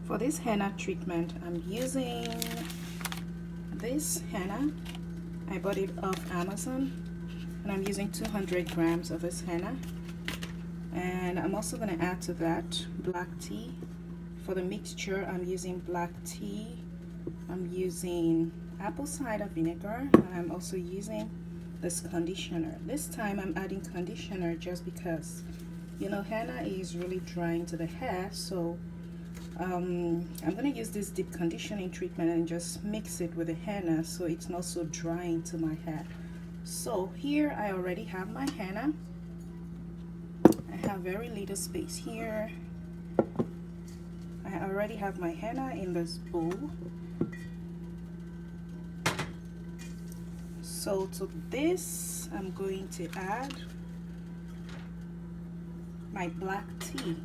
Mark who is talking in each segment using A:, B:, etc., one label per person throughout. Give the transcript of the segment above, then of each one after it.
A: For this henna treatment, I'm using this henna. I bought it off Amazon, and I'm using 200 grams of this henna. And I'm also going to add to that black tea. For the mixture, I'm using black tea, I'm using apple cider vinegar, and I'm also using this conditioner. This time I'm adding conditioner just because, you know, henna is really drying to the hair, so I'm going to use this deep conditioning treatment and just mix it with the henna so it's not so drying to my hair. So here I already have my henna. I have very little space here. I already have my henna in this bowl. So to this, I'm going to add my black tea.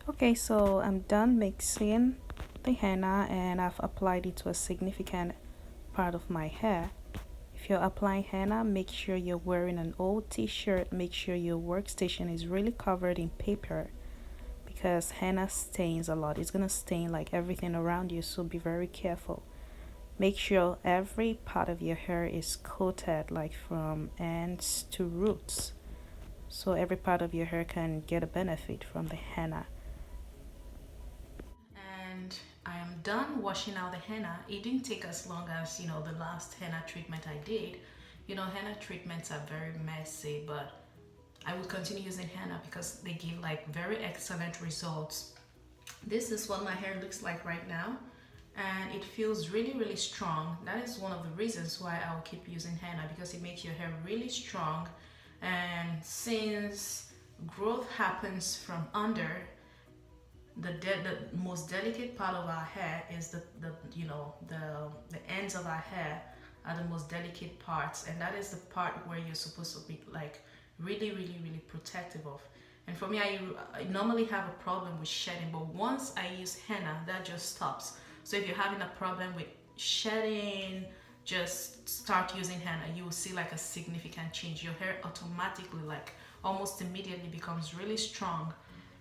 A: Okay, so I'm done mixing the henna and I've applied it to a significant part of my hair. If you're applying henna, make sure you're wearing an old t-shirt. Make sure your workstation is really covered in paper because henna stains a lot. It's gonna stain like everything around you, so be very careful. Make sure every part of your hair is coated, like from ends to roots, so every part of your hair can get a benefit from the henna. And I am done washing out the henna. It didn't take as long as, you know, the last henna treatment I did. You know, henna treatments are very messy, but I will continue using henna because they give like very excellent results. This is what my hair looks like right now, and it feels really strong. That is one of the reasons why I'll keep using henna, because it makes your hair really strong. And since growth happens from under, the most delicate part of our hair is the ends of our hair are the most delicate parts, and that is the part where you're supposed to be like really protective of. And for me, I normally have a problem with shedding, but once I use henna, that just stops. So if you're having a problem with shedding, just start using henna. You will see like a significant change. Your hair automatically, like almost immediately, becomes really strong.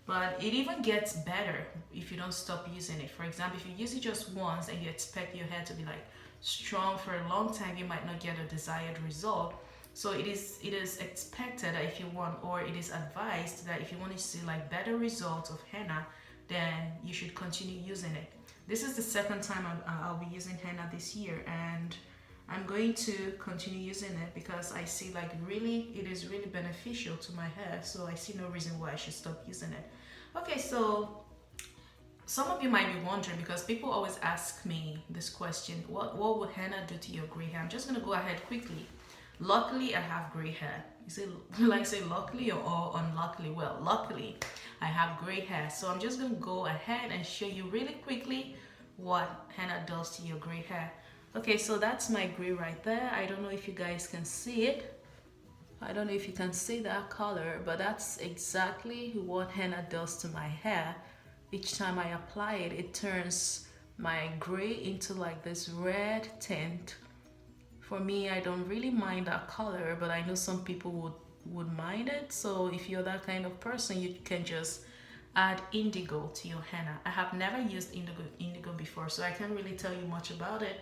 A: But it even gets better if you don't stop using it. For example, if you use it just once and you expect your hair to be like strong for a long time, you might not get a desired result. So it is expected that if you want, or it is advised that if you want to see like better results of henna, then you should continue using it. This is the second time I'll be using henna this year, and I'm going to continue using it because I see like it is really beneficial to my hair. So I see no reason why I should stop using it. Okay, so some of you might be wondering, because people always ask me this question, what would henna do to your gray hair? I'm just gonna go ahead quickly. Luckily, I have gray hair. You say, will I say luckily or unluckily? Well, luckily, I have gray hair. So I'm just gonna go ahead and show you really quickly what henna does to your gray hair. Okay, so that's my gray right there. I don't know if you guys can see it. I don't know if you can see that color, but that's exactly what henna does to my hair. Each time I apply it, it turns my gray into like this red tint. For me, I don't really mind that color, but I know some people would mind it. So if you're that kind of person, you can just add indigo to your henna. I have never used indigo before, so I can't really tell you much about it,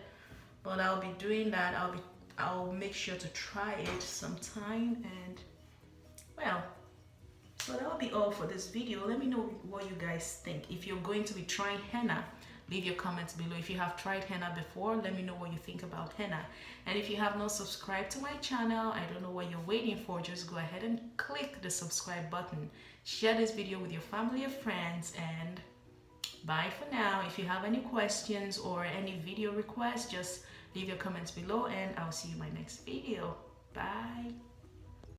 A: but I'll be doing that. I'll make sure to try it sometime. And well, so that'll be all for this video. Let me know what you guys think. If you're going to be trying henna, leave your comments below. If you have tried henna before, let me know what you think about henna. And if you have not subscribed to my channel, I don't know what you're waiting for. Just go ahead and click the subscribe button. Share this video with your family or friends, and bye for now. If you have any questions or any video requests, just leave your comments below, and I'll see you in my next video. Bye.